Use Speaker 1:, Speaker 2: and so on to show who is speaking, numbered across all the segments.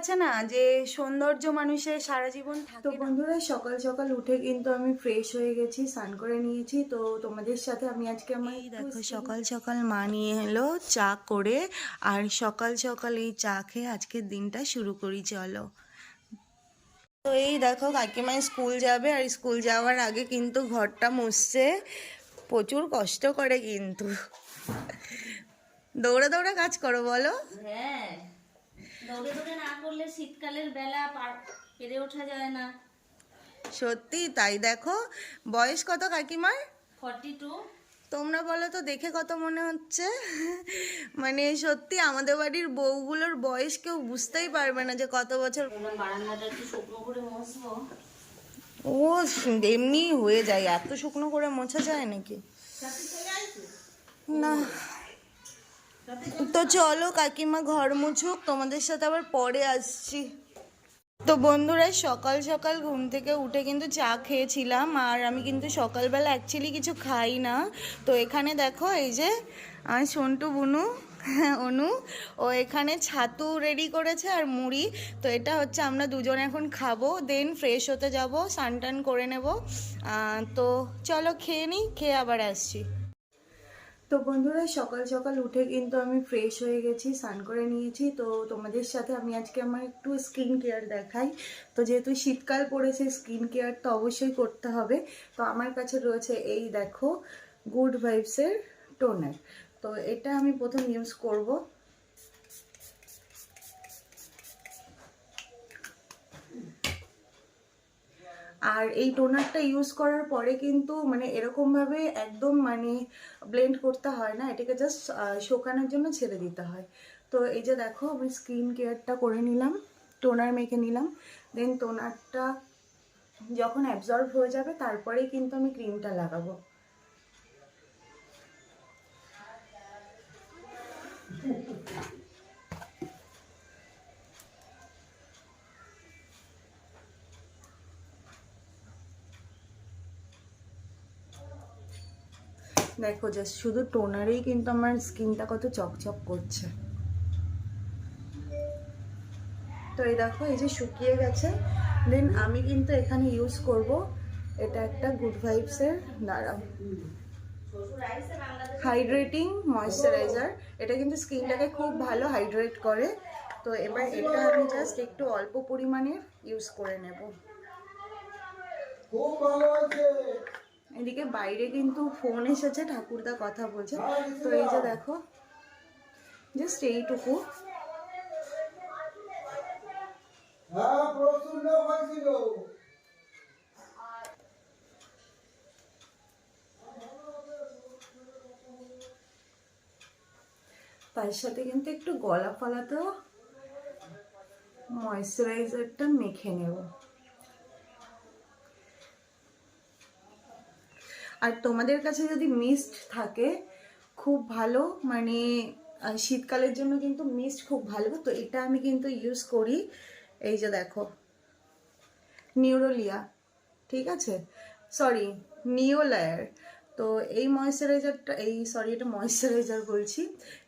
Speaker 1: আছে না যে সৌন্দর্য মানুষের সারা জীবন থাকে। তো বন্ধুরা সকাল সকাল উঠে কিন্তু আমি ফ্রেশ হয়ে গেছি, স্নান করে নিয়েছি। তো তোমাদের সাথে আমি আজকে আমার দেখো সকাল সকাল মা নিয়ে এলো চা করে, আর সকাল সকাল এই চা খেয়ে আজকের দিনটা শুরু করি চলো। তো এই দেখো কাকিমা স্কুল যাবে, আর স্কুল যাওয়ার আগে কিন্তু ঘরটা মুছছে, প্রচুর কষ্ট করে কিন্তু। দৌড়ে দৌড়ে কাজ করো বলো।
Speaker 2: হ্যাঁ, দৌড়ে দৌড়ে না করলে শীতকালের বেলা পেরে ওঠা যায় না।
Speaker 1: সত্যি তাই। দেখো বয়স কত কাকিমার?
Speaker 2: 42।
Speaker 1: তোমরা বলো তো দেখে কত মনে হচ্ছে? মানে সত্যি আমাদের বাড়ির বউগুলোর বয়স কেউ বুঝতেই পারবে না যে কত বছর।
Speaker 2: বারান্দাটা একটু শুকনো করে মুছবো।
Speaker 1: ও এমনি হয়ে যায়, এত শুকনো করে মোছা যায় নাকি? না। তো চলো কাকিমা ঘর মুছুক, তোমাদের সাথে আবার পরে আসছি। তো বন্ধুরা সকাল সকাল ঘুম থেকে উঠে কিন্তু চা খেয়েছিলাম, আর আমি কিন্তু সকালবেলা অ্যাকচুয়ালি কিছু খাই না। তো এখানে দেখো এই যে আমার সন্টু বুনু অনু, ও এখানে ছাতু রেডি করেছে আর মুড়ি। তো এটা হচ্ছে আমরা দুজন এখন খাবো, দেন ফ্রেশ হতে যাব, স্নান টান করে নেব। তো চলো খেয়ে নিই, খেয়ে আবার আসছি। তো বন্ধুরা সকাল সকাল উঠে কিন্তু আমি ফ্রেশ হয়ে গেছি, স্নান করে নিয়েছি। তো তোমাদের সাথে আমি আজকে আমার একটু স্কিন কেয়ার দেখাই। তো যেহেতু শীতকাল পড়েছে, স্কিন কেয়ার তো অবশ্যই করতে হবে। তো আমার কাছে রয়েছে এই দেখো গুড ভাইবসের টোনার। তো এটা আমি প্রথম ইউজ করব। আর এই টোনারটা ইউজ করার পরে কিন্তু মানে এরকমভাবে একদম মানে ব্লেন্ড করতে হয় না, এটাকে জাস্ট শুকানোর জন্য ছেড়ে দিতে হয়। তো এই যে দেখো আমি স্কিন কেয়ারটা করে নিলাম, টোনার মেখে নিলাম। দেন টোনারটা যখন অ্যাবজর্ব হয়ে যাবে তারপরেই কিন্তু আমি ক্রিমটা লাগাবো। দেখো জাস্ট শুধু টোনারেই কিন্তু আমার স্কিনটা কত চকচক করছে। তো এই দেখো এই যে শুকিয়ে গেছে। দেন আমি কিন্তু এখানে ইউজ করব এটা একটা গুড ভাইবসের দ্বারা হাইড্রেটিং ময়েশ্চারাইজার। এটা কিন্তু স্কিনটাকে খুব ভালো হাইড্রেট করে। তো এবার এটা আমি জাস্ট একটু অল্প পরিমাণে ইউজ করে নেব। এদিকে বাইরে কিন্তু ফোন এসেছে, ঠাকুরদা কথা বলছে। তো এই যে দেখো জাস্ট এইটুকু। তার সাথে কিন্তু একটু গলা ফলাতেও ময়েশ্চারাইজারটা মেখে নেব। আর তোমাদের কাছে যদি মিস্ট থাকে খুব ভালো, মানে শীতকালের জন্য কিন্তু মিস্ট খুব ভালো। তো এটা আমি কিন্তু ইউজ করি। এই যে দেখো নিউরোলিয়া, ঠিক আছে, সরি নিওলায়ার। তো এই ময়েশ্চারাইজারটা এটা ময়েশ্চারাইজার বলছি,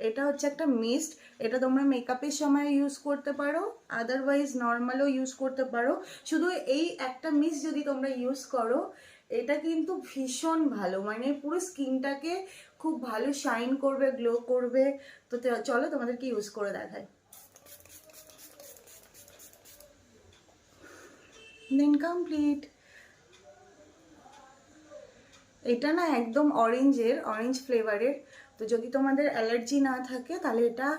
Speaker 1: এটা হচ্ছে একটা মিস্ট। এটা তোমরা মেকআপের সময় ইউজ করতে পারো, আদারওয়াইজ নর্মালও ইউজ করতে পারো। শুধু এই একটা মিস্ট যদি তোমরা ইউজ করো, এটা কিন্তু ভীষণ ভালো, মানে পুরো স্কিনটাকে খুব ভালো শাইন করবে, গ্লো করবে। তো চলো তোমাদেরকে ইউজ করে দেখাই। Then complete. এটা না একদম অরেঞ্জ ফ্লেভারের। তো যদি তোমাদের অ্যালার্জি না থাকে তাহলে এটা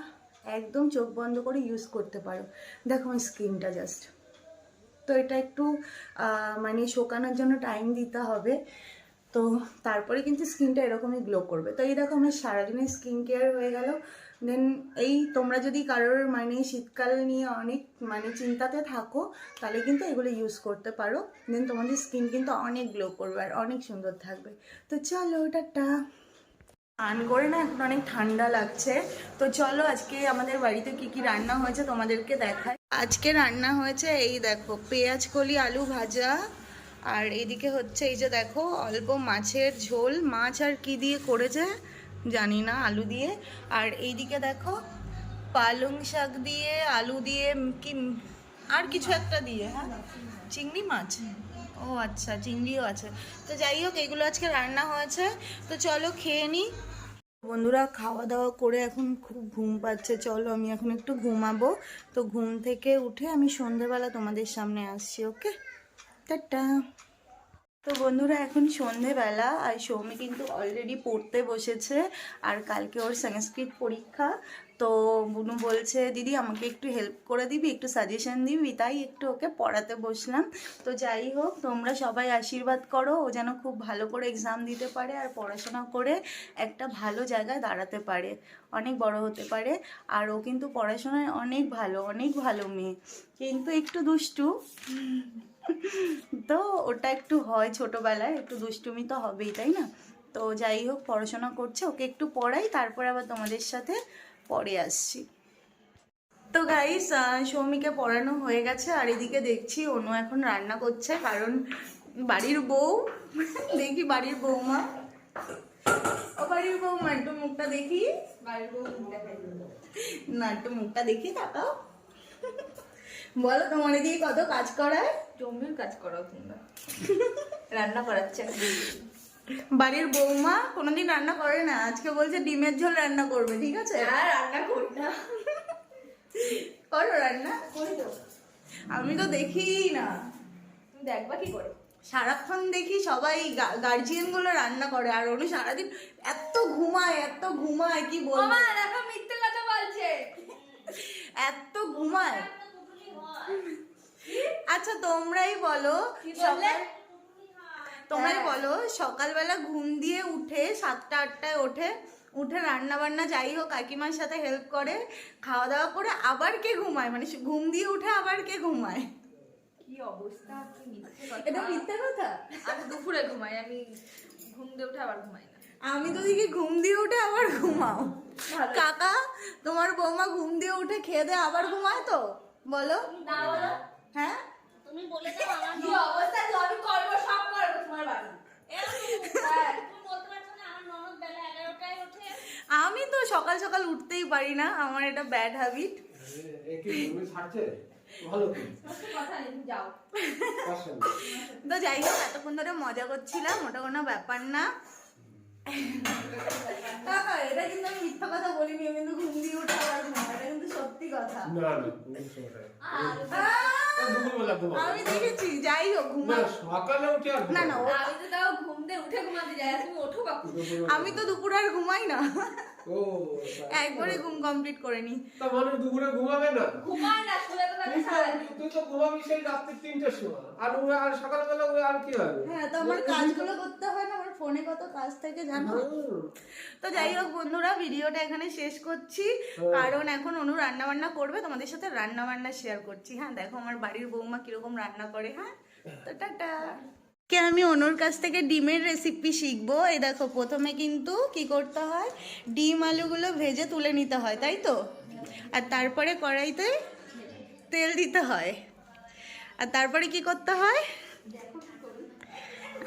Speaker 1: একদম চোখ বন্ধ করে ইউজ করতে পারো। দেখো আমার স্কিনটা জাস্ট। তো এটা একটু মানে শুকানোর জন্য টাইম দিতে হবে, তো তারপরে কিন্তু স্কিনটা এরকমই গ্লো করবে। তো এই দেখো আমার সারাদিনের স্কিন কেয়ার হয়ে গেল। দেন এই তোমরা যদি কারোর মানে শীতকাল নিয়ে অনেক মানে চিন্তাতে থাকো, তাহলে কিন্তু এগুলো ইউজ করতে পারো। দেন তোমাদের স্কিন কিন্তু অনেক গ্লো করবে আর অনেক সুন্দর থাকবে। তো চলো টাটা। স্নান করে না এখন অনেক ঠান্ডা লাগছে। তো চলো আজকে আমাদের বাড়িতে কি কি রান্না হয়েছে তোমাদেরকে দেখাই। আজকে রান্না হয়েছে এই দেখো পেঁয়াজ কলি আলু ভাজা, আর এদিকে হচ্ছে এই যে দেখো অল্প মাছের ঝোল, মাছ আর কি দিয়ে করেছে জানি না, আলু দিয়ে। আর এইদিকে দেখো পালং শাক দিয়ে, আলু দিয়ে, কি আর কিছু একটা দিয়ে, হ্যাঁ চিংড়ি মাছ, ও আচ্ছা চিংড়িও আছে। তো যাই হোক এগুলো আজকে রান্না হয়েছে, তো চলো খেয়ে নিই। বন্ধুরা খাওয়া দাওয়া করে এখন খুব ঘুম পাচ্ছে, চলো আমি এখন একটু ঘুমাবো। তো ঘুম থেকে উঠে আমি সন্ধেবেলা তোমাদের সামনে আসছি, ওকে টাটা। তো বন্ধুরা এখন সন্ধেবেলা, আর সৌমি কিন্তু অলরেডি পড়তে বসেছে, আর কালকে ওর সংস্কৃত পরীক্ষা। তো বুনু বলছে দিদি আমাকে একটু হেল্প করে দিবি, একটু সাজেশন দিবি, তাই একটু ওকে পড়াতে বসলাম। তো যাই হোক তোমরা সবাই আশীর্বাদ করো ও যেন খুব ভালো করে এক্সাম দিতে পারে, আর পড়াশোনা করে একটা ভালো জায়গায় দাঁড়াতে পারে, অনেক বড় হতে পারে। আর ও কিন্তু পড়াশোনায় অনেক ভালো মেয়ে, কিন্তু একটু দুষ্টু। তো ওটা একটু হয়, ছোটবেলায় একটু দুষ্টুমি তো হবেই, তাই না? তো যাই হোক পড়াশোনা করছে, ওকে একটু পড়াই, তারপর আবার তোমাদের সাথে পরে আসছি। তো গাইস সৌমিকে পড়ানো হয়ে গেছে, আর এদিকে দেখছি অনু এখন রান্না করছে, কারণ বাড়ির বউ দেখি বাড়ির বৌমা, ও বাড়ির বৌমা একটু মুখটা দেখি, বাড়ির বউ না একটু মুখটা দেখি, তাকাও, বলো তোমার দিয়ে কত কাজ করায়,
Speaker 3: জমির কাজ করাও তোমরা, রান্না করাচ্ছে।
Speaker 1: বাড়ির বৌমা কোনোদিন রান্না করে না, আজকে বলছে ডিমের ঝোল রান্না করবে, ঠিক আছে?
Speaker 3: আর রান্না করি না,
Speaker 1: করো রান্না,
Speaker 3: করি তো,
Speaker 1: আমি তো দেখি না,
Speaker 3: তুমি দেখবা কি করে?
Speaker 1: সারাক্ষণ দেখি সবাই গার্জিয়ান গুলো রান্না করে, আর অনু সারাদিন এত ঘুমায় কি বলবো,
Speaker 3: মামা দেখো মিথ্যে কথা বলছে,
Speaker 1: এত ঘুমায়। আচ্ছা তোমরাই বলো, সকালবেলা ঘুম দিয়ে উঠে 7টা 8টায় উঠে রান্না বান্না যাই হোক কাকিমার সাথে হেল্প করে, খাওয়া দাওয়া করে আবার কে ঘুমায়, মানে ঘুম দিয়ে উঠে আবার কে ঘুমায়?
Speaker 3: কি অবস্থা, কি মিথ্যে কথা।
Speaker 1: এটা মিথ্যা কথা।
Speaker 3: আমি দুপুরে ঘুমাই, আমি ঘুম দিয়ে উঠে আবার ঘুমাই না।
Speaker 1: আমি তো দেখি ঘুম দিয়ে উঠে আবার ঘুমাও।
Speaker 3: ভালো।
Speaker 1: কাকা তোমার বৌমা ঘুম দিয়ে উঠে খেয়ে দেয়ে আবার ঘুমায় তো, বলো
Speaker 2: না বলো,
Speaker 1: হ্যাঁ?
Speaker 2: তুমি বলে দাও আমার
Speaker 3: কি অবস্থা, তো আমি করবো, সব করবো তোমার বাড়ি। হ্যাঁ।
Speaker 2: তুমি বলতে পারছো না আমার ননদ বেলা 11টায় ওঠে।
Speaker 1: আমি তো সকাল সকাল উঠতেই পারি না, আমার এটা ব্যাড হ্যাবিট।
Speaker 3: কথা নেই, তুমি যাও।
Speaker 1: তো যাই হোক এতক্ষণ ধরে মজা করছিলাম, ওটা কোনো ব্যাপার না। কাকা এটা কিন্তু আমি মিথ্যা কথা বলিনি, আমি কিন্তু ঘুম দিয়ে উঠে আবার ঘুমাই, এটা কিন্তু সত্যি কথা। আমি দেখেছি, যাই হোক ঘুমাই
Speaker 4: সকালে উঠে আর
Speaker 1: না না
Speaker 3: আমি তো তাও ঘুম দিয়ে উঠে ঘুমাতে যাই, আর তুমি ওঠো কখন?
Speaker 1: আমি তো দুপুরে আর ঘুমাই না,
Speaker 4: ও
Speaker 1: একবারে ঘুম কমপ্লিট করে নি।
Speaker 4: তা মানুষ দুপুরে ঘুমাবে না?
Speaker 3: ঘুমায় না, শুয়ে তো থাকে সারাদিন।
Speaker 4: তুই তো ঘুমাবি সেই রাত্রি 3টের সময়, আর আর সকালবেলা আর কি হবে?
Speaker 1: হ্যাঁ তো আমার কাজগুলো করতে হয় না, আমার ফোনে কত কাজ থাকে জানো। তো যাই হোক বন্ধুরা ভিডিওটা এখানে শেষ করছি, কারণ এখন অনু রান্না বান্না করবে, তোমাদের সাথে রান্না বান্না শেয়ার করছি। হ্যাঁ দেখো আমার বাড়ির বৌমা কিরকম রান্না করে। হ্যাঁ তো টাটা। কে আমি অনুর কাছ থেকে ডিমের রেসিপি শিখবো। এই দেখো প্রথমে কিন্তু কি করতে হয়, ডিম আলুগুলো ভেজে তুলে নিতে হয়, তাই তো? আর তারপরে কড়াইতে তেল দিতে হয়, আর তারপরে কি করতে হয়?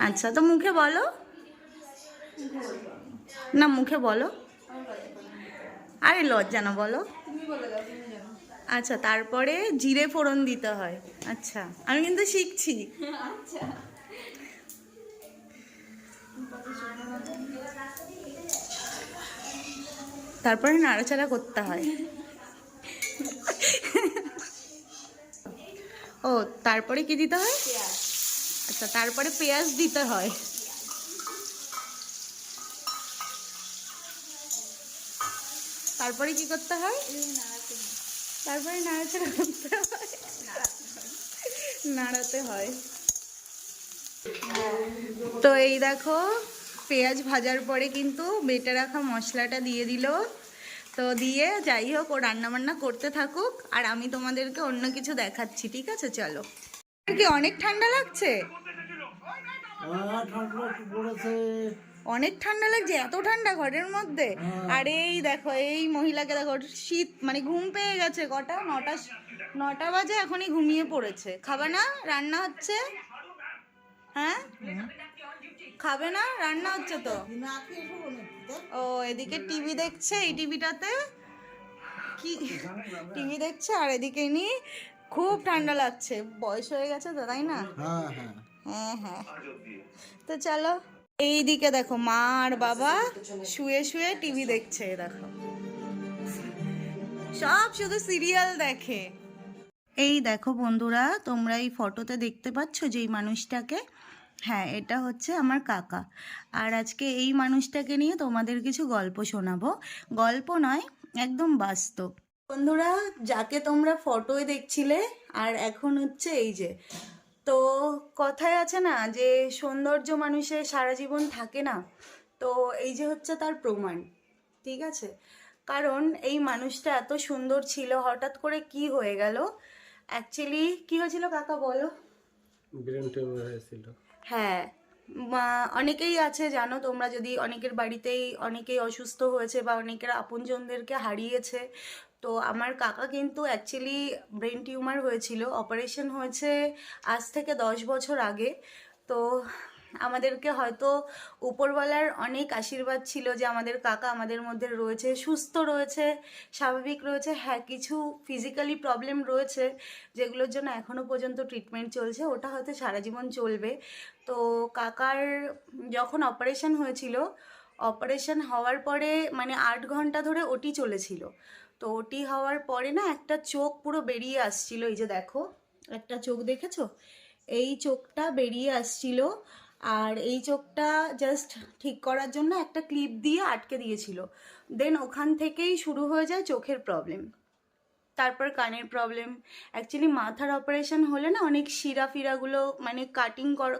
Speaker 1: আচ্ছা তো মুখে বলো না, মুখে বলো, আরে লজ্জা না, বলো।
Speaker 3: তুমি বলে দাও, তুমি জানো।
Speaker 1: আচ্ছা তারপরে জিরে ফোড়ন দিতে হয়। আচ্ছা আমি কিন্তু শিখছি।
Speaker 3: আচ্ছা।
Speaker 1: তারপরে নাড়াচাড়া করতে হয়। ও তারপরে কি দিতে হয়? আচ্ছা তারপরে পেঁয়াজ দিতে হয়। তারপরে কি করতে হয়? তারপরে নাড়াচাড়া করতে হয়, নাড়াতে হয়। তো এই দেখো পেঁয়াজ ভাজার পরে কিন্তু বেটে রাখা মশলাটা দিয়ে দিল। তো দিয়ে যাই হোক ও রান্নাবান্না করতে থাকুক, আর আমি তোমাদেরকে অন্য কিছু দেখাচ্ছি, ঠিক আছে? চলো। কি অনেক ঠান্ডা লাগছে? অনেক ঠান্ডা লাগছে, এত ঠান্ডা ঘরের মধ্যে? আর এই দেখো এই মহিলাকে দেখো, শীত মানে ঘুম পেয়ে গেছে, কটা 9টা বাজে, এখনই ঘুমিয়ে পড়েছে। খাবে না? রান্না হচ্ছে। হ্যাঁ খাবে না? রান্না হচ্ছে তো। ও এদিকে টিভি দেখছে, এই টিভিটাতে কি টিভি দেখছে আর এদিকে নি খুব ঠান্ডা লাগছে, বয়স হয়ে গেছে তো, তাই না?
Speaker 5: হ্যাঁ হ্যাঁ
Speaker 1: হ্যাঁ হ্যাঁ। তো চলো, এইদিকে দেখো মা আর বাবা শুয়ে শুয়ে টিভি দেখছে, দেখো সব শুধু সিরিয়াল দেখে। এই দেখো বন্ধুরা, তোমরা এই ফটোতে দেখতে পাচ্ছ যেই মানুষটাকে, হ্যাঁ এটা হচ্ছে আমার কাকা। আর আজকে এই মানুষটাকে নিয়ে তোমাদের কিছু গল্প শোনাবো, গল্প নয় একদম বাস্তব। বন্ধুরা, যাকে তোমরা ফটোয় দেখছিলে আর এখন হচ্ছে এই যে, তো কথায় আছে না যে সৌন্দর্য মানুষের সারা জীবন থাকে না, তো এই যে হচ্ছে তার প্রমাণ। ঠিক আছে, কারণ এই মানুষটা এত সুন্দর ছিল, হঠাৎ করে কি হয়ে গেল, অ্যাকচুয়ালি কি হয়েছিল কাকা বলো?
Speaker 4: ব্রেন টিউমার হয়েছিল।
Speaker 1: হ্যাঁ, অনেকেই আছে জানো তোমরা, যদি অনেকের বাড়িতেই অনেকেই অসুস্থ হয়েছে বা অনেকের আপনজনদেরকে হারিয়েছে। তো আমার কাকা কিন্তু অ্যাকচুয়ালি ব্রেন টিউমার হয়েছিল, অপারেশন হয়েছে আজ থেকে 10 বছর আগে। তো আমাদেরকে হয়তো উপরওয়ালার অনেক আশীর্বাদ ছিল যে আমাদের কাকা আমাদের মধ্যে রয়েছে, সুস্থ রয়েছে, স্বাভাবিক রয়েছে। হ্যাঁ, কিছু ফিজিক্যালি প্রবলেম রয়েছে যেগুলোর জন্য এখনও পর্যন্ত ট্রিটমেন্ট চলছে, ওটা হয়তো সারা জীবন চলবে। তো কাকার যখন অপারেশন হয়েছিল, অপারেশন হওয়ার পরে মানে 8 ঘন্টা ধরে ওটি চলেছিল। তো ওটি হওয়ার পরে না একটা চোখ পুরো বেরিয়ে আসছিল, এই যে দেখো একটা চোখ দেখেছো, এই চোখটা বেরিয়ে আসছিল। আর এই চোখটা জাস্ট ঠিক করার জন্য একটা ক্লিপ দিয়ে আটকে দিয়েছিল। দেন ওখান থেকেই শুরু হয়ে যায় চোখের প্রবলেম, তারপর কানের প্রবলেম। অ্যাকচুয়ালি মাথার অপারেশন হলে না অনেক শিরা ফিরাগুলো মানে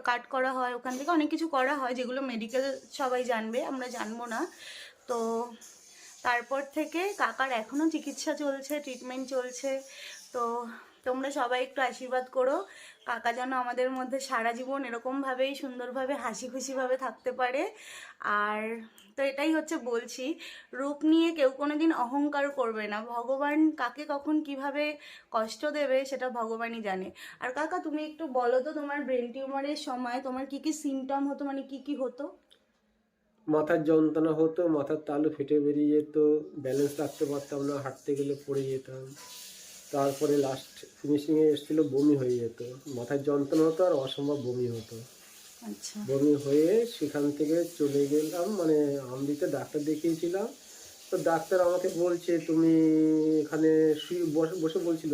Speaker 1: কাট করা হয়, ওখান থেকে অনেক কিছু করা হয় যেগুলো মেডিকেল সবাই জানবে, আমরা জানবো না। তো তারপর থেকে কাকার এখনও চিকিৎসা চলছে, ট্রিটমেন্ট চলছে। তো তোমরা সবাই একটু আশীর্বাদ করো, কাকা যেন আমাদের মধ্যে সারা জীবন এরকমভাবেই সুন্দরভাবে হাসি খুশিভাবে থাকতে পারে। আর তো এটাই হচ্ছে বলছি, রূপ নিয়ে কেউ কোনোদিন অহংকার করবে না, ভগবান কাকে কখন কিভাবে কষ্ট দেবে সেটা ভগবানই জানে। আর কাকা তুমি একটু বলো তো, তোমার ব্রেন টিউমারের সময় তোমার কি কি সিমটম হতো, মানে কি কি হতো?
Speaker 4: মাথার যন্ত্রণা হতো, মাথার তালু ফেটে বেরিয়ে যেত, ব্যালেন্স রাখতে পারতাম না, হাঁটতে গেলে পড়ে যেতাম। তারপরে লাস্ট ফিনিশিংয়ে এসেছিলো বমি হয়ে যেত, মাথার যন্ত্রণা হতো আর অসম্ভব বমি হতো।
Speaker 1: আচ্ছা।
Speaker 4: বমি হয়ে সেখান থেকে চলে গেলাম, মানে আমদিতে ডাক্তার দেখিয়েছিলাম। তো ডাক্তার আমাকে বলছে তুমি এখানে শুয়ে বসে বলছিল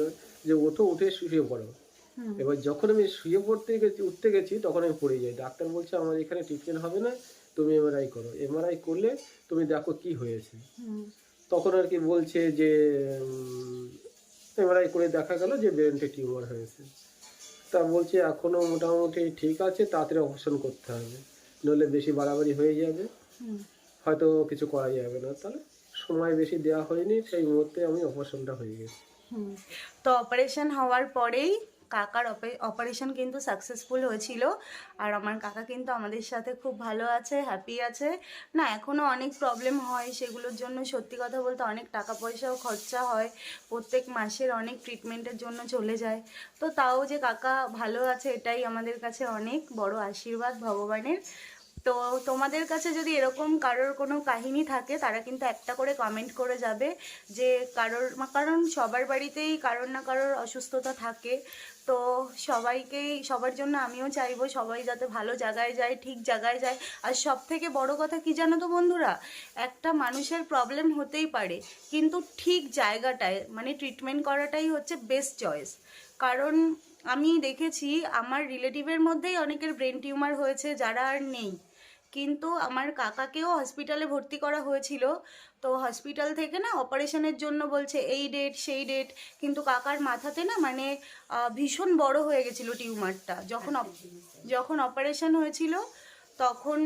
Speaker 4: যে ওঠো, উঠে শুয়ে পড়ো। এবার যখন আমি শুয়ে উঠতে গেছি তখন আমি পড়ে যাই। ডাক্তার বলছে আমার এখানে ট্রিটমেন্ট হবে না, তুমি এমআরআই করো, এমআরআই করলে তুমি দেখো কি হয়েছে। তখন আর কি বলছে যে এমআরআই করে দেখা গেল যে ব্রেনটে টিউমার হয়েছে। তা বলছে এখনও মোটামুটি ঠিক আছে, তাড়াতাড়ি অপারেশন করতে হবে, নইলে বেশি বাড়াবাড়ি হয়ে যাবে, হয়তো কিছু করা যাবে না। তাহলে সময় বেশি দেওয়া হয়নি, সেই মুহূর্তে আমি অপারেশনটা হয়ে গেছি।
Speaker 1: তো অপারেশন হওয়ার পরেই কাকার অপারেশন কিন্তু সাকসেসফুল হয়েছিল। আর আমার কাকা কিন্তু আমাদের সাথে খুব ভালো আছে, হ্যাপি আছে। না এখনও অনেক প্রবলেম হয়, সেগুলোর জন্য সত্যি কথা বলতে অনেক টাকা পয়সাও খরচা হয়, প্রত্যেক মাসের অনেক ট্রিটমেন্টের জন্য চলে যায়। তো তাও যে কাকা ভালো আছে এটাই আমাদের কাছে অনেক বড় আশীর্বাদ ভগবানের। তো তোমাদের কাছে যদি এরকম কারোর কোনো কাহিনী থাকে তারা কিন্তু একটা করে কমেন্ট করে যাবে, যে কারণ সবার বাড়িতেই কারোর না কারোর অসুস্থতা থাকে। তো সবার জন্য আমিও চাইবো সবাই যাতে ভালো জায়গায় যায়, ঠিক জায়গায় যায়। আর সব থেকে বড় কথা কি জানো তো বন্ধুরা, একটা মানুষের প্রবলেম হতেই পারে, কিন্তু ঠিক জায়গাটায় মানে ট্রিটমেন্ট করাটাই হচ্ছে বেস্ট চয়েস। কারণ আমি দেখেছি আমার রিলেটিভের মধ্যেই অনেকের ব্রেন টিউমার হয়েছে যারা আর নেই, কিন্তু আমার কাকাকেও হসপিটালে ভর্তি করা হয়েছিল। তো হসপিটাল থেকে না অপারেশনের জন্য বলছে এই ডেট সেই ডেট, কিন্তু কাকার মাথাতে না মানে ভীষণ বড় হয়ে গেছিলো টিউমারটা। যখন অপারেশন হয়েছিল তখন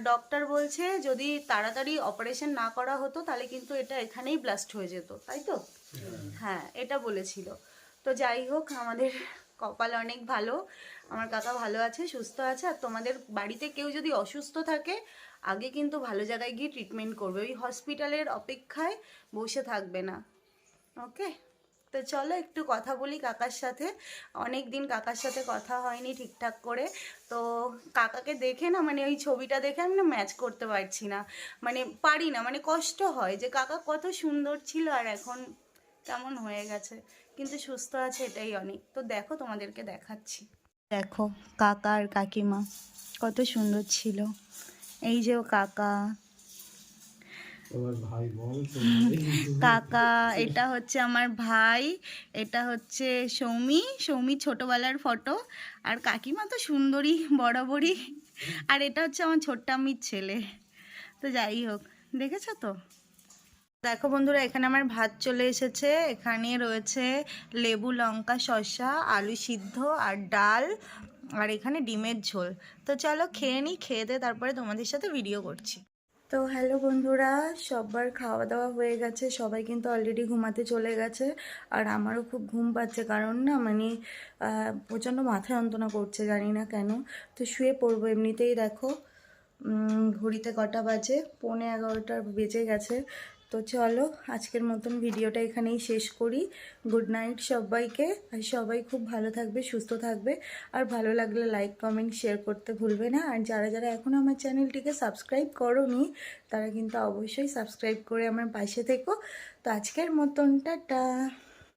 Speaker 1: ডক্টর বলছে যদি তাড়াতাড়ি অপারেশন না করা হতো তাহলে কিন্তু এটা এখানেই ব্লাস্ট হয়ে যেত, তাই তো? হ্যাঁ, এটা বলেছিল। তো যাই হোক, আমাদের কপাল অনেক ভালো, আমার কাকা ভালো আছে, সুস্থ আছে। আর তোমাদের বাড়িতে কেউ যদি অসুস্থ থাকে আগে কিন্তু ভালো জায়গায় গিয়ে ট্রিটমেন্ট করবে, ওই হসপিটালের অপেক্ষায় বসে থাকবে না। ওকে, তো চলো একটু কথা বলি কাকার সাথে, অনেক দিন কাকার সাথে কথা হয়নি ঠিকঠাক করে। তো কাকাকে দেখে না মানে ওই ছবিটা দেখে আমি না ম্যাচ করতে পারছি না, মানে পারি না, মানে কষ্ট হয় যে কাকা কত সুন্দর ছিল আর এখন কেমন হয়ে গেছে, কিন্তু সুস্থ আছে এটাই অনেক। তো দেখো তোমাদেরকে দেখাচ্ছি। দেখো কাকা আর কাকিমা কত সুন্দর ছিল। এই যে ও কাকা,
Speaker 4: তোমার ভাই বল
Speaker 1: কাকা এটা হচ্ছে আমার ভাই, এটা হচ্ছে সৌমি ছোটবেলার ফটো, আর কাকিমা তো সুন্দরী বরাবরই, আর এটা হচ্ছে আমার ছোট্টাম্মির ছেলে। তো যাই হোক, দেখেছো তো। দেখো বন্ধুরা, এখানে আমার ভাত চলে এসেছে। এখানে রয়েছে লেবু, লঙ্কা, শসা, আলু সিদ্ধ আর ডাল, আর এখানে ডিমের ঝোল। তো চলো খেয়ে নিই, খেয়ে দিয়ে তারপরে তোমাদের সাথে ভিডিও করছি। তো হ্যালো বন্ধুরা, সবার খাওয়া দাওয়া হয়ে গেছে, সবাই কিন্তু অলরেডি ঘুমাতে চলে গেছে। আর আমারও খুব ঘুম পাচ্ছে, কারণ না মানে প্রচণ্ড মাথা যন্ত্রণা করছে, জানি না কেন। তো শুয়ে পড়বো এমনিতেই। দেখো ঘড়িতে কটা বাজে, 11:15 বেজে গেছে। তো চলো আজকের মতন ভিডিওটা এখানেই শেষ করি। গুড নাইট সবাইকে, আর সবাই খুব ভালো থাকবে, সুস্থ থাকবে। আর ভালো লাগলে লাইক কমেন্ট শেয়ার করতে ভুলবে না। আর যারা যারা এখনও আমার চ্যানেলটিকে সাবস্ক্রাইব করোনি, তারা কিন্তু অবশ্যই সাবস্ক্রাইব করে আমার পাশে থেকো। তো আজকের মতন টাটা।